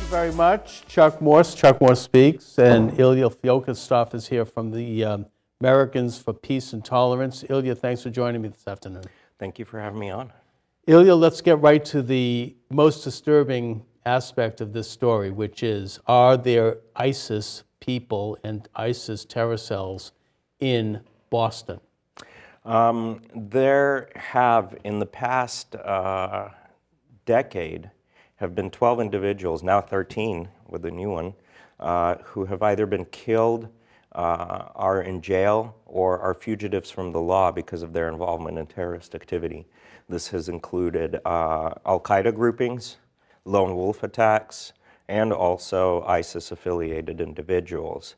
very much. Chuck Morse Speaks, and Ilya Feokitsov is here from the Americans for Peace and Tolerance. Ilya, thanks for joining me this afternoon. Thank you for having me on. Ilya, let's get right to the most disturbing aspect of this story, which is, are there ISIS people and ISIS terror cells in Boston? There have, in the past decade, have been 12 individuals, now 13 with the new one, who have either been killed, are in jail, or are fugitives from the law because of their involvement in terrorist activity. This has included Al-Qaeda groupings, lone wolf attacks, and also ISIS-affiliated individuals.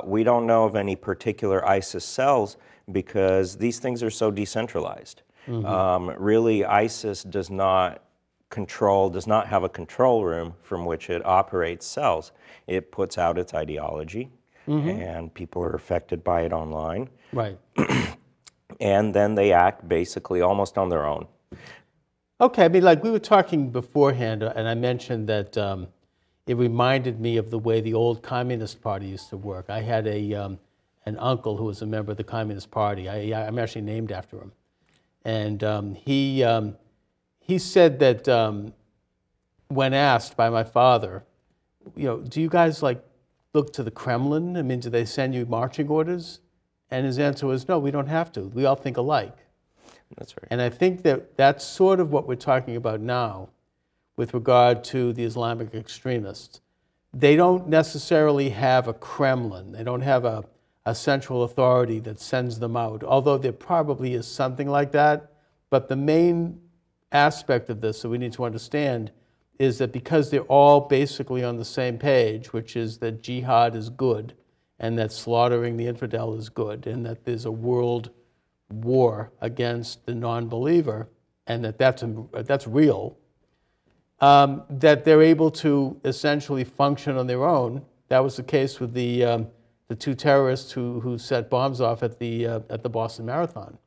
We don't know of any particular ISIS cells because these things are so decentralized. Really, ISIS does not have a control room from which it operates cells. It puts out its ideology, and people are affected by it online. Right. And then they act basically almost on their own. Okay, I mean, like we were talking beforehand, and I mentioned that it reminded me of the way the old Communist Party used to work. I had an uncle who was a member of the Communist Party. I'm actually named after him. And he said that when asked by my father, you know, do you guys like look to the Kremlin? I mean, do they send you marching orders? And his answer was, no, we don't have to. We all think alike. That's right. And I think that that's sort of what we're talking about now with regard to the Islamic extremists. They don't necessarily have a Kremlin. They don't have a central authority that sends them out, although there probably is something like that. But the main aspect of this that we need to understand is that because they're all basically on the same page, which is that jihad is good and that slaughtering the infidel is good and that there's a world war against the non-believer and that's real, that they're able to essentially function on their own. That was the case with the two terrorists who set bombs off at the Boston Marathon.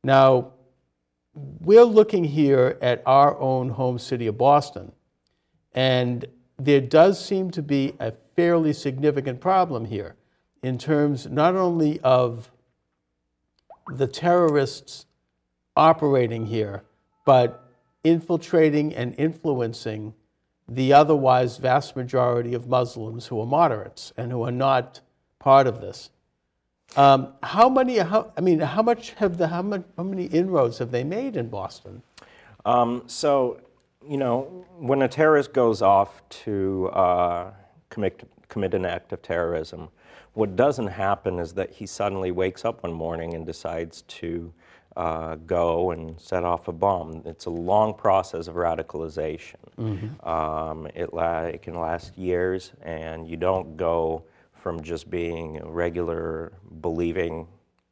Now, we're looking here at our own home city of Boston, and there does seem to be a fairly significant problem here in terms not only of the terrorists operating here, but infiltrating and influencing the otherwise vast majority of Muslims who are moderates and who are not part of this. How many inroads have they made in Boston? So, you know, when a terrorist goes off to commit an act of terrorism, what doesn't happen is that he suddenly wakes up one morning and decides to go and set off a bomb. It's a long process of radicalization. It can last years, and you don't go from just being a regular believing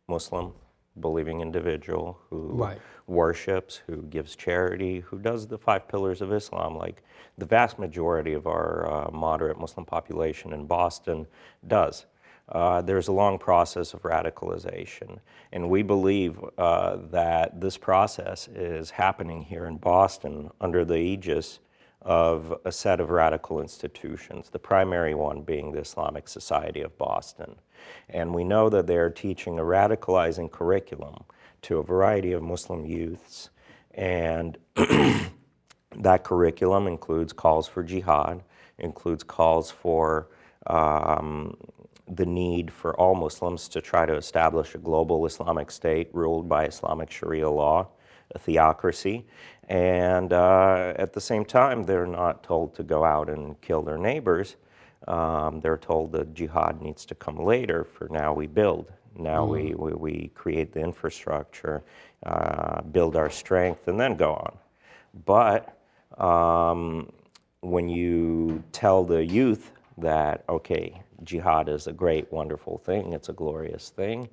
Muslim, believing individual who worships, who gives charity, who does the 5 pillars of Islam, like the vast majority of our moderate Muslim population in Boston does. There's a long process of radicalization, and we believe that this process is happening here in Boston under the aegis of a set of radical institutions, the primary one being the Islamic Society of Boston. And we know that they're teaching a radicalizing curriculum to a variety of Muslim youths, and that curriculum includes calls for jihad, includes calls for the need for all Muslims to try to establish a global Islamic state ruled by Islamic Sharia law, a theocracy, and at the same time, they're not told to go out and kill their neighbors. They're told that jihad needs to come later, for now we build. Now we create the infrastructure, build our strength, and then go on. But when you tell the youth that, okay, jihad is a great, wonderful thing, it's a glorious thing,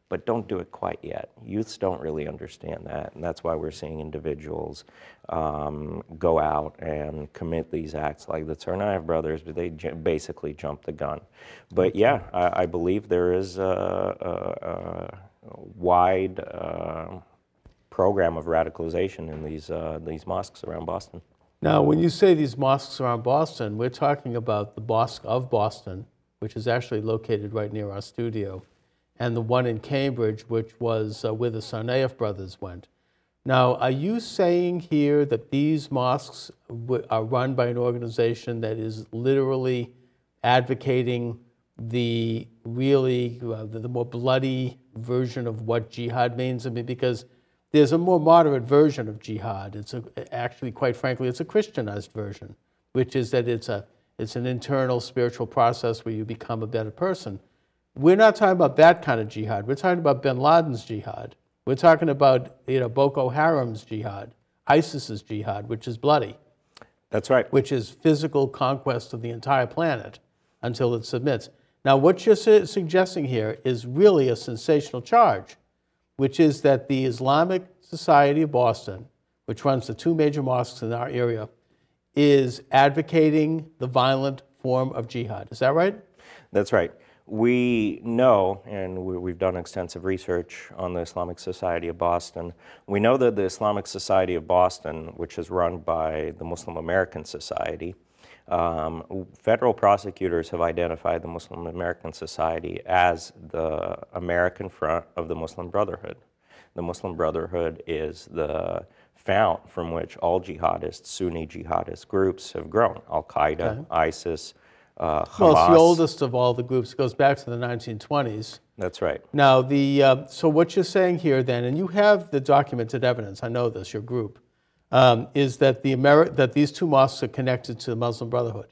but don't do it quite yet. Youths don't really understand that, and that's why we're seeing individuals go out and commit these acts like the Tsarnaev brothers, but they basically jump the gun. But yeah, I believe there is a wide program of radicalization in these mosques around Boston. Now, when you say these mosques around Boston, we're talking about the Mosque of Boston, which is actually located right near our studio, and the one in Cambridge, which was where the Tsarnaev brothers went. Now, are you saying here that these mosques are run by an organization that is literally advocating the really, the more bloody version of what jihad means? I mean, because there's a more moderate version of jihad. Actually, quite frankly, it's a Christianized version, which is that it's an internal spiritual process where you become a better person. We're not talking about that kind of jihad. We're talking about bin Laden's jihad. We're talking about Boko Haram's jihad, ISIS's jihad, which is bloody. That's right. Which is physical conquest of the entire planet until it submits. Now, what you're suggesting here is really a sensational charge, which is that the Islamic Society of Boston, which runs the two major mosques in our area, is advocating the violent form of jihad. Is that right? That's right. We know, and we've done extensive research on the Islamic Society of Boston, we know that the Islamic Society of Boston, which is run by the Muslim American Society, federal prosecutors have identified the Muslim American Society as the American front of the Muslim Brotherhood. The Muslim Brotherhood is the fount from which all jihadists, Sunni jihadist groups have grown. Al-Qaeda, okay. ISIS, Hamas. Well, it's the oldest of all the groups. It goes back to the 1920s. That's right. Now, so what you're saying here then, and you have the documented evidence, I know this, your group, is that that these two mosques are connected to the Muslim Brotherhood.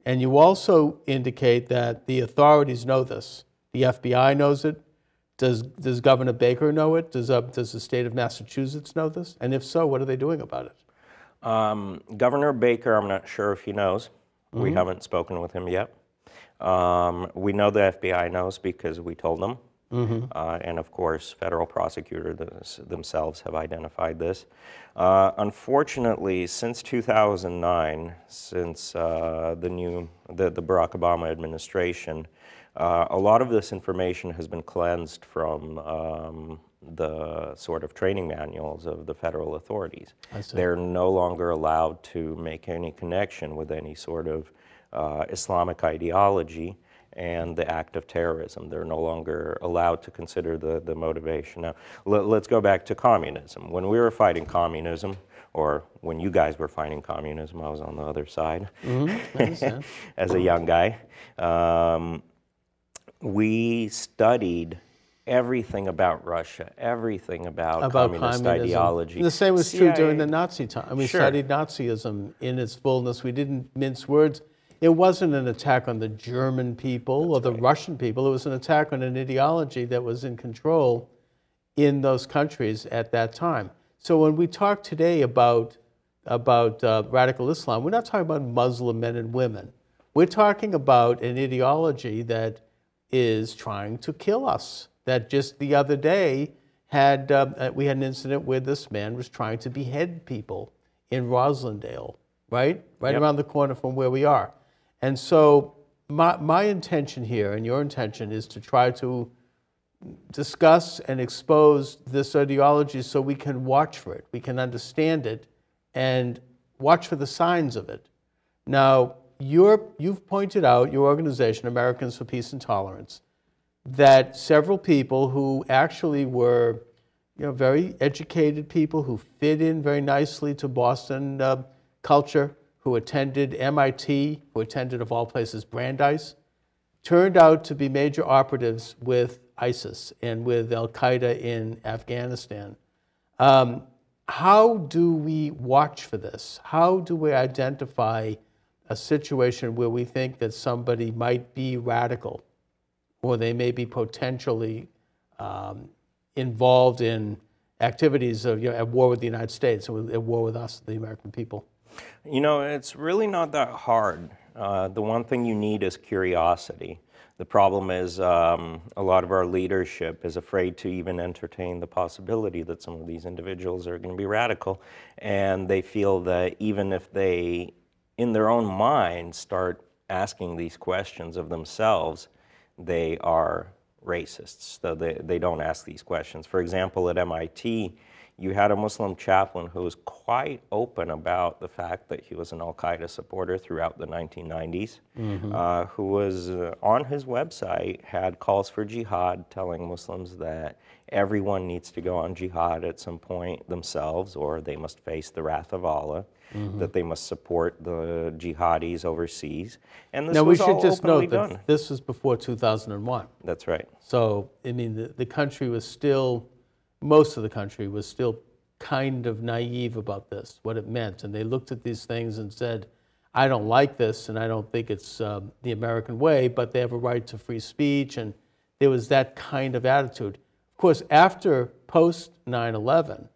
And you also indicate that the authorities know this. The FBI knows it. Does Governor Baker know it? Does the state of Massachusetts know this? And if so, what are they doing about it? Governor Baker, I'm not sure if he knows. Mm-hmm. We haven't spoken with him yet. We know the FBI knows because we told them. Mm-hmm. And of course, federal prosecutors themselves have identified this. Unfortunately, since 2009, since the Barack Obama administration, a lot of this information has been cleansed from the sort of training manuals of the federal authorities. They're no longer allowed to make any connection with any sort of Islamic ideology and the act of terrorism. They're no longer allowed to consider the motivation. Now, let's go back to communism. When we were fighting communism, or when you guys were fighting communism, I was on the other side as a young guy. We studied everything about Russia, everything about communist ideology. The same was true during the Nazi time. We studied Nazism in its fullness. We didn't mince words. It wasn't an attack on the German people or the Russian people. It was an attack on an ideology that was in control in those countries at that time. So when we talk today about radical Islam, we're not talking about Muslim men and women. We're talking about an ideology that is trying to kill us. That just the other day we had an incident where this man was trying to behead people in Roslindale, right around the corner from where we are. And so my intention here and your intention is to try to discuss and expose this ideology so we can watch for it, we can understand it, and watch for the signs of it. Now, you've pointed out, your organization, Americans for Peace and Tolerance, that several people who actually were very educated people who fit in very nicely to Boston culture, who attended MIT, who attended, of all places, Brandeis, turned out to be major operatives with ISIS and with Al-Qaeda in Afghanistan. How do we watch for this? How do we identify a situation where we think that somebody might be radical or they may be potentially involved in activities of, at war with the United States or at war with us, the American people? It's really not that hard. The one thing you need is curiosity. The problem is a lot of our leadership is afraid to even entertain the possibility that some of these individuals are going to be radical, and they feel that even if they, in their own mind, start asking these questions of themselves, they are racists. So they don't ask these questions. For example, at MIT, you had a Muslim chaplain who was quite open about the fact that he was an al-Qaeda supporter throughout the 1990s, who was on his website, had calls for jihad, telling Muslims that everyone needs to go on jihad at some point themselves, or they must face the wrath of Allah, that they must support the jihadis overseas. And this now, we was should all just openly note done. that this was before 2001. That's right. So, I mean, the country was still, most of the country was still kind of naive about this, what it meant. And they looked at these things and said, I don't like this, and I don't think it's the American way, but they have a right to free speech. And there was that kind of attitude. Of course, after post 9/11,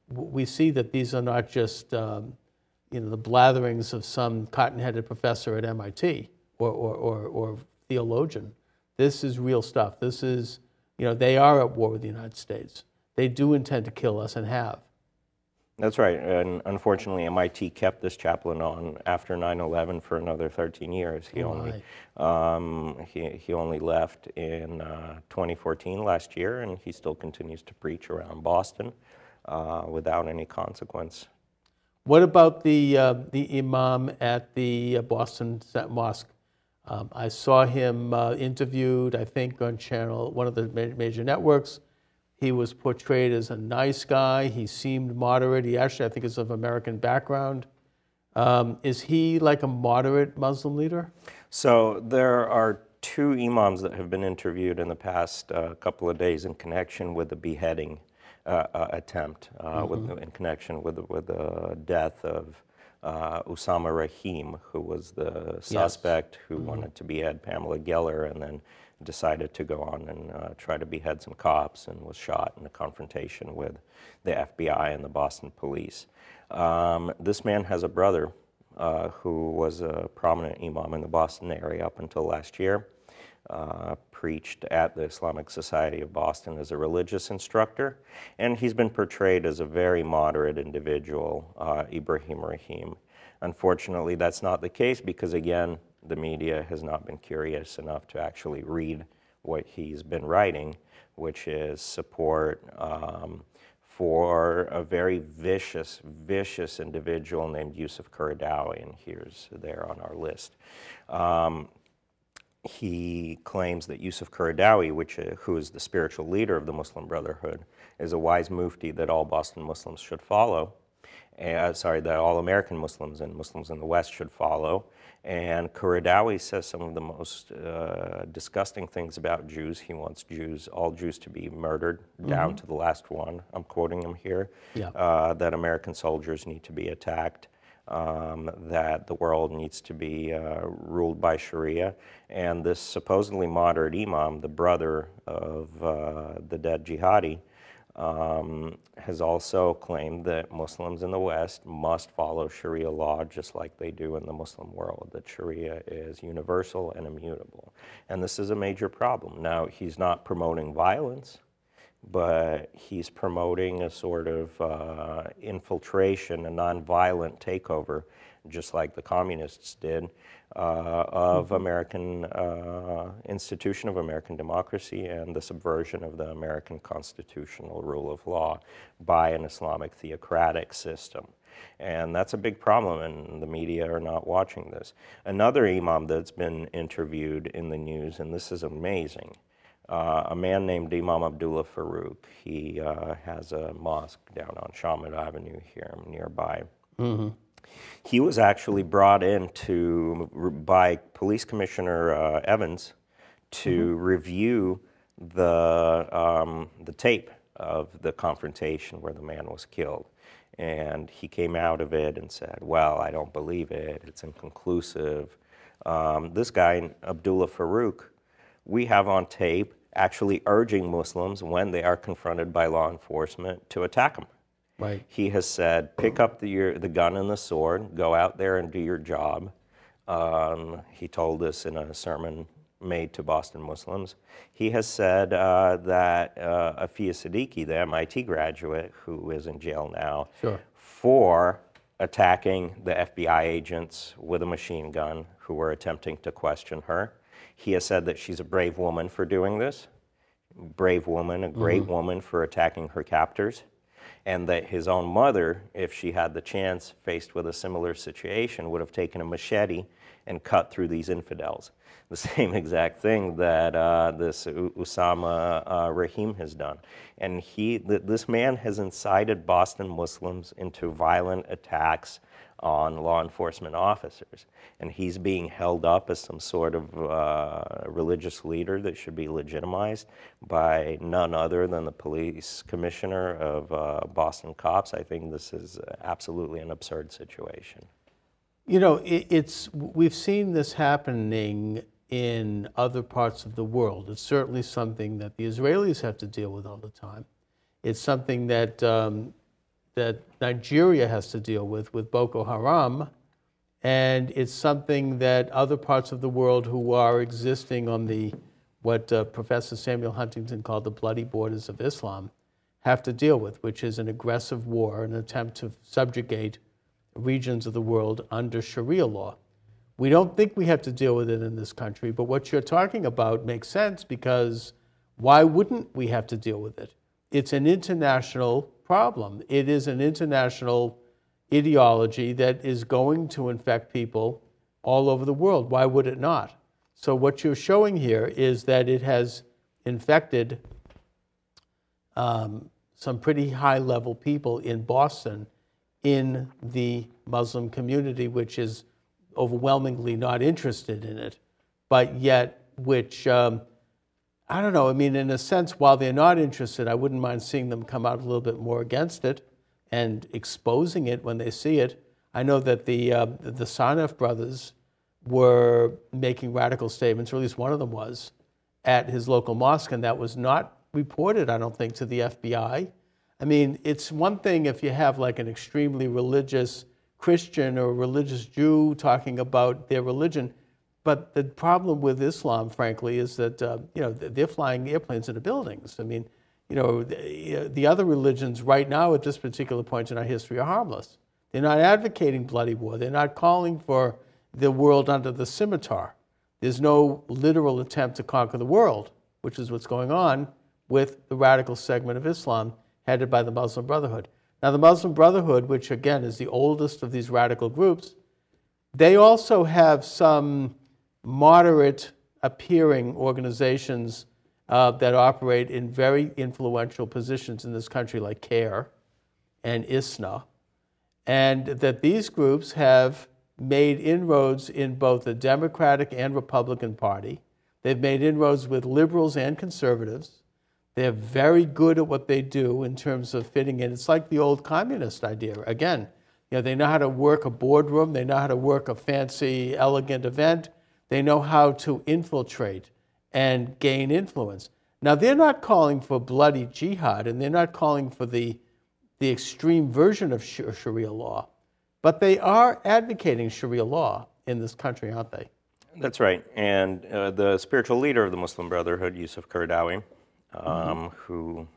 we see that these are not just you know, the blatherings of some cotton-headed professor at MIT or theologian. This is real stuff. This is, you know, they are at war with the United States. They do intend to kill us and have. That's right, and unfortunately MIT kept this chaplain on after 9/11 for another 13 years. He he only left in 2014 last year, and he still continues to preach around Boston without any consequence. What about the imam at the Boston Mosque? I saw him interviewed, I think, on one of the major networks. He was portrayed as a nice guy. He seemed moderate. He actually, I think, is of American background. Is he like a moderate Muslim leader? So there are two imams that have been interviewed in the past couple of days in connection with the beheading attempt, in connection with the death of Osama Rahim, who was the suspect who wanted to behead Pamela Geller and then decided to go on and try to behead some cops and was shot in a confrontation with the FBI and the Boston police. This man has a brother who was a prominent imam in the Boston area up until last year, preached at the Islamic Society of Boston as a religious instructor, and he's been portrayed as a very moderate individual, Ibrahim Rahim. Unfortunately, that's not the case because, again, the media has not been curious enough to actually read what he's been writing, which is support for a very vicious individual named Yusuf Qaradawi, and here's there on our list. He claims that Yusuf Qaradawi, who is the spiritual leader of the Muslim Brotherhood, is a wise mufti that all Boston Muslims should follow. That all American Muslims and Muslims in the West should follow. And Qaradawi says some of the most disgusting things about Jews. He wants all Jews to be murdered down to the last one. I'm quoting him here. Yeah. That American soldiers need to be attacked. That the world needs to be ruled by Sharia. And this supposedly moderate imam, the brother of the dead jihadi, has also claimed that Muslims in the West must follow Sharia law just like they do in the Muslim world, that Sharia is universal and immutable. And this is a major problem. Now, he's not promoting violence, but he's promoting a sort of infiltration, a nonviolent takeover, just like the communists did, of American institution of American democracy and the subversion of the American constitutional rule of law by an Islamic theocratic system. And that's a big problem, and the media are not watching this. Another imam that's been interviewed in the news, and this is amazing, a man named Imam Abdullah Farouk. He has a mosque down on Shawmut Avenue here nearby. He was actually brought in by Police Commissioner Evans to review the tape of the confrontation where the man was killed. And he came out of it and said, well, I don't believe it, it's inconclusive. This guy, Abdullah Farouk, we have on tape actually urging Muslims when they are confronted by law enforcement to attack them. Right. He has said, pick up the gun and the sword, go out there and do your job. He told this in a sermon made to Boston Muslims. He has said that Afia Siddiqui, the MIT graduate who is in jail now, for attacking the FBI agents with a machine gun who were attempting to question her. He has said that she's a brave woman for doing this. brave woman, a great woman for attacking her captors, and that his own mother, if she had the chance, faced with a similar situation, would have taken a machete and cut through these infidels. The same exact thing that this Usama Rahim has done. And this man has incited Boston Muslims into violent attacks on law enforcement officers. And he's being held up as some sort of religious leader that should be legitimized by none other than the police commissioner of Boston cops. I think this is absolutely an absurd situation. You know, we've seen this happening in other parts of the world. It's certainly something that the Israelis have to deal with all the time. It's something that that Nigeria has to deal with Boko Haram, and it's something that other parts of the world who are existing on the what Professor Samuel Huntington called the bloody borders of Islam have to deal with, which is an aggressive war, an attempt to subjugate regions of the world under Sharia law. We don't think we have to deal with it in this country, but what you're talking about makes sense, because why wouldn't we have to deal with it? It's an international problem. It is an international ideology that is going to infect people all over the world. Why would it not? So what you're showing here is that it has infected some pretty high-level people in Boston in the Muslim community, which is overwhelmingly not interested in it, but yet which, I don't know, I mean, in a sense, while they're not interested, I wouldn't mind seeing them come out a little bit more against it and exposing it when they see it. I know that the Sarnoff brothers were making radical statements, or at least one of them was, at his local mosque, and that was not reported, I don't think, to the FBI. I mean, it's one thing if you have like an extremely religious Christian or religious Jew talking about their religion, but the problem with Islam, frankly, is that you know, they're flying airplanes into buildings. I mean, you know, the other religions right now at this particular point in our history are harmless. They're not advocating bloody war. They're not calling for the world under the scimitar. There's no literal attempt to conquer the world, which is what's going on with the radical segment of Islam headed by the Muslim Brotherhood. Now, the Muslim Brotherhood, which again is the oldest of these radical groups, they also have some moderate appearing organizations that operate in very influential positions in this country, like CARE and ISNA, and that these groups have made inroads in both the Democratic and Republican Party. They've made inroads with liberals and conservatives. They're very good at what they do in terms of fitting in. It's like the old communist idea. Again, you know, they know how to work a boardroom. They know how to work a fancy, elegant event. They know how to infiltrate and gain influence. Now, they're not calling for bloody jihad, and they're not calling for the extreme version of Sharia law, but they are advocating Sharia law in this country, aren't they? That's right. And the spiritual leader of the Muslim Brotherhood, Yusuf Qaradawi, who,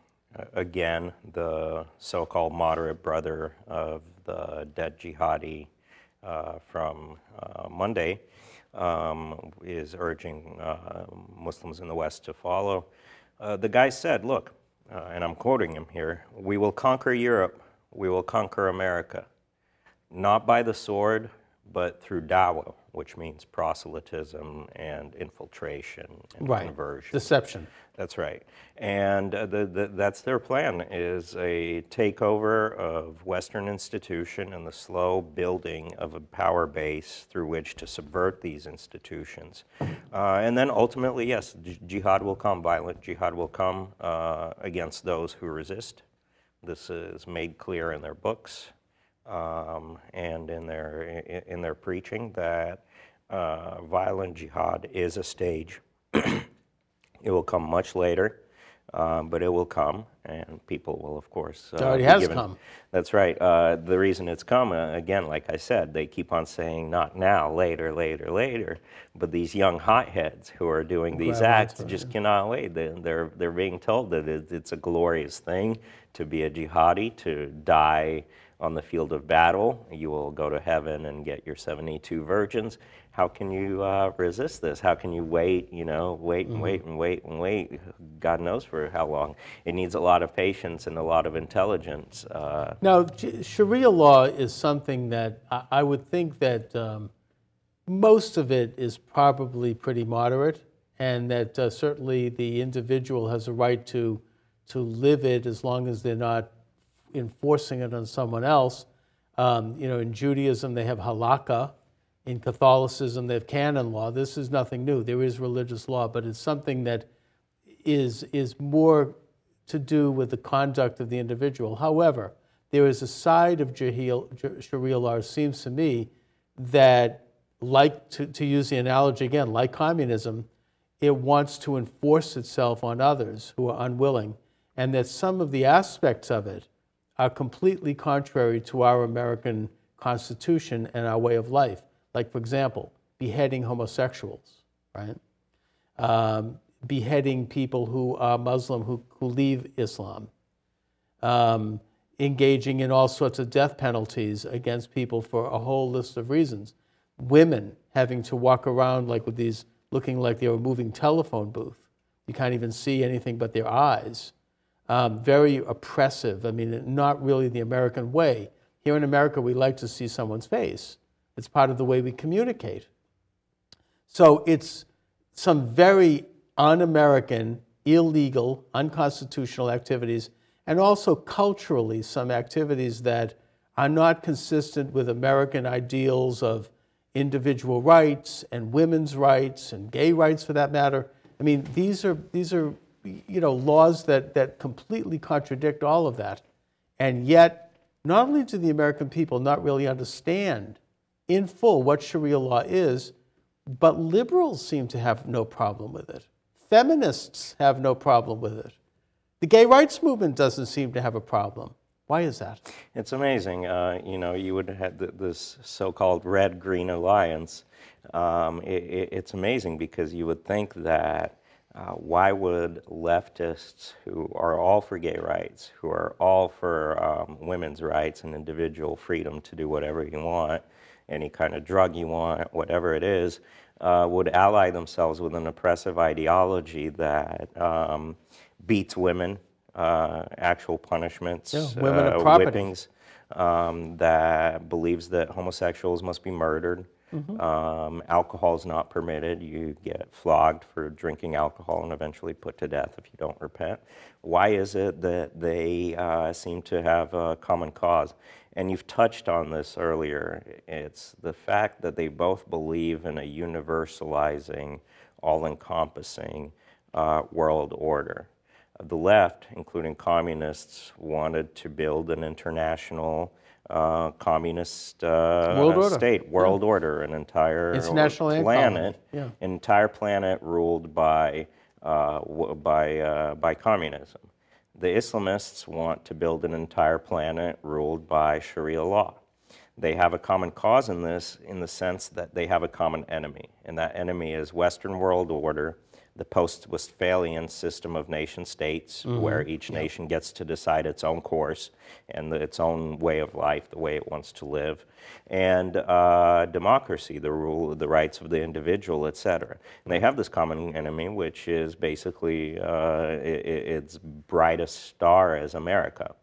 again, the so-called moderate brother of the dead jihadi from Monday, is urging Muslims in the West to follow. The guy said, look, and I'm quoting him here, "We will conquer Europe, we will conquer America, not by the sword, but through dawah," which means proselytism and infiltration and conversion. Deception. That's right. And that's their plan, is a takeover of Western institution and the slow building of a power base through which to subvert these institutions. And then ultimately, yes, jihad will come, violent jihad will come against those who resist. This is made clear in their books and in their preaching, that violent jihad is a stage. It will come much later, but it will come, and people will, of course... it already has come. That's right. The reason it's come, again, like I said, they keep on saying, not now, later, later, later, but these young hotheads who are doing these acts just cannot wait. They're being told that it's a glorious thing to be a jihadi, to die on the field of battle. You will go to heaven and get your 72 virgins. How can you resist this? How can you wait, wait and wait and wait and wait, God knows for how long? It needs a lot of patience and a lot of intelligence. Now, Sharia law is something that I would think that most of it is probably pretty moderate, and that certainly the individual has a right to live it as long as they're not enforcing it on someone else. In Judaism, they have halakha. In Catholicism, they have canon law. This is nothing new. There is religious law, but it's something that is more to do with the conduct of the individual. However, there is a side of Sharia law, it seems to me, that, like, to use the analogy again, like communism, it wants to enforce itself on others who are unwilling, and that some of the aspects of it are completely contrary to our American Constitution and our way of life. Like, for example, beheading homosexuals, right? Beheading people who are Muslim who leave Islam. Engaging in all sorts of death penalties against people for a whole list of reasons. Women having to walk around like with these, looking like they were a moving telephone booth. You can't even see anything but their eyes. Very oppressive. I mean, not really the American way. Here in America, we like to see someone's face. It's part of the way we communicate. So it's some very un-American, illegal, unconstitutional activities, and also culturally some activities that are not consistent with American ideals of individual rights and women's rights and gay rights, for that matter. I mean, these are laws that completely contradict all of that. And yet, not only do the American people not really understand in full what Sharia law is, but liberals seem to have no problem with it. Feminists have no problem with it. The gay rights movement doesn't seem to have a problem. Why is that? It's amazing. You would have this so-called red-green alliance. It's amazing because you would think that why would leftists who are all for gay rights, who are all for women's rights and individual freedom to do whatever you want, any kind of drug you want, whatever it is, would ally themselves with an oppressive ideology that beats women, actual punishments, whippings, that believes that homosexuals must be murdered. Alcohol is not permitted. You get flogged for drinking alcohol and eventually put to death if you don't repent. Why is it that they seem to have a common cause? And you've touched on this earlier. It's the fact that they both believe in a universalizing, all-encompassing world order. The left, including communists, wanted to build an international communist world order, an entire planet, an entire planet ruled by communism. The Islamists want to build an entire planet ruled by Sharia law. They have a common cause in this, in the sense that they have a common enemy, and that enemy is Western world order, the post-Westphalian system of nation-states, where each nation gets to decide its own course and its own way of life, the way it wants to live, and democracy, the rights of the individual, etc. And they have this common enemy, which is basically its brightest star as America.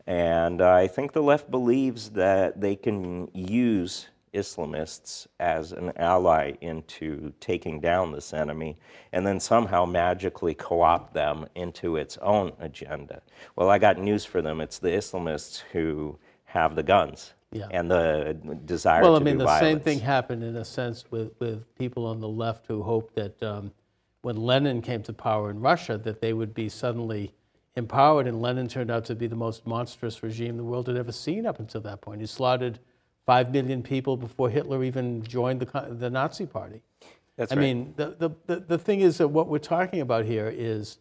And I think the left believes that they can use Islamists as an ally into taking down this enemy and then somehow magically co-opt them into its own agenda. Well, I got news for them. It's the Islamists who have the guns and the desire to do violence. Well, I mean, the same thing happened in a sense with people on the left who hoped that when Lenin came to power in Russia, that they would be suddenly empowered, and Lenin turned out to be the most monstrous regime the world had ever seen up until that point. He slaughtered 5 million people before Hitler even joined the Nazi Party. That's right. I mean, the thing is that what we're talking about here is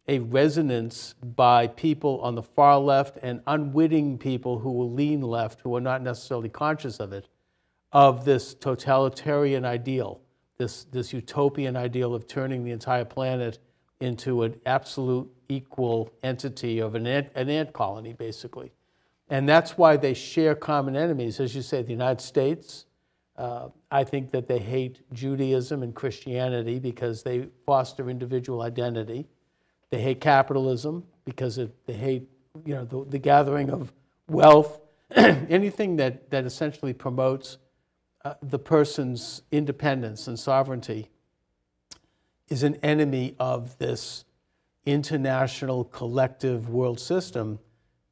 a resonance by people on the far left and unwitting people who will lean left, who are not necessarily conscious of it, of this totalitarian ideal, this utopian ideal of turning the entire planet into an absolute equal entity of an ant colony, basically. And that's why they share common enemies. As you say, the United States, I think that they hate Judaism and Christianity because they foster individual identity. They hate capitalism because they hate, the gathering of wealth, anything that essentially promotes the person's independence and sovereignty is an enemy of this international collective world system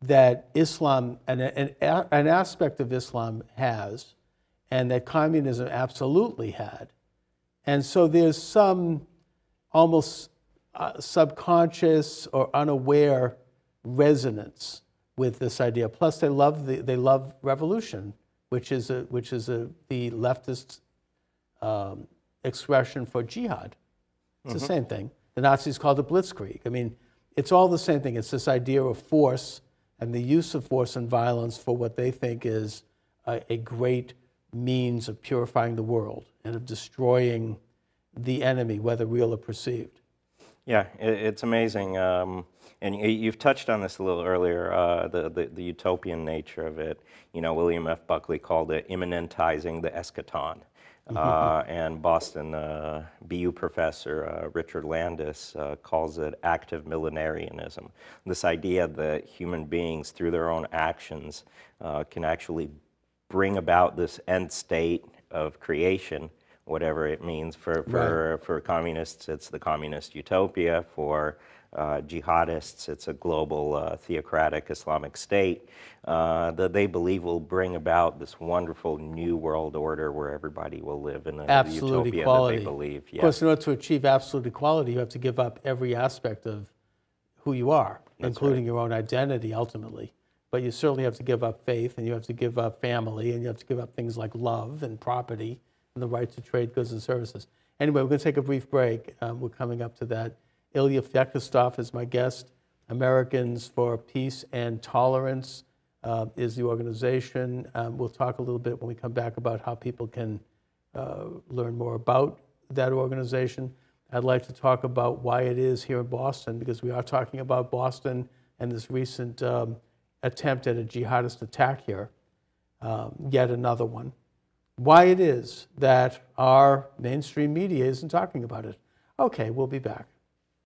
that Islam, an aspect of Islam has, and that communism absolutely had. And so there's some almost subconscious or unaware resonance with this idea. Plus, they love revolution, which is the leftist expression for jihad. It's the same thing. The Nazis called it blitzkrieg. I mean, it's all the same thing. It's this idea of force and the use of force and violence for what they think is a great means of purifying the world and of destroying the enemy, whether real or perceived. Yeah, it's amazing. And you've touched on this a little earlier, the utopian nature of it. William F. Buckley called it immanentizing the eschaton. And Boston BU professor Richard Landis calls it active millenarianism. This idea that human beings, through their own actions, can actually bring about this end state of creation, whatever it means. For communists, it's the communist utopia. For jihadists, it's a global theocratic Islamic state that they believe will bring about this wonderful new world order where everybody will live in a utopia equality. that they believe. Yeah. Of course, in order to achieve absolute equality, you have to give up every aspect of who you are, including your own identity, ultimately. But you certainly have to give up faith, and you have to give up family, and you have to give up things like love and property and the right to trade goods and services. Anyway, we're going to take a brief break. We're coming up to that. Ilya Feokitsov is my guest. Americans for Peace and Tolerance is the organization. We'll talk a little bit when we come back about how people can learn more about that organization. I'd like to talk about why it is here in Boston, because we are talking about Boston and this recent attempt at a jihadist attack here, yet another one. Why it is that our mainstream media isn't talking about it. Okay, we'll be back.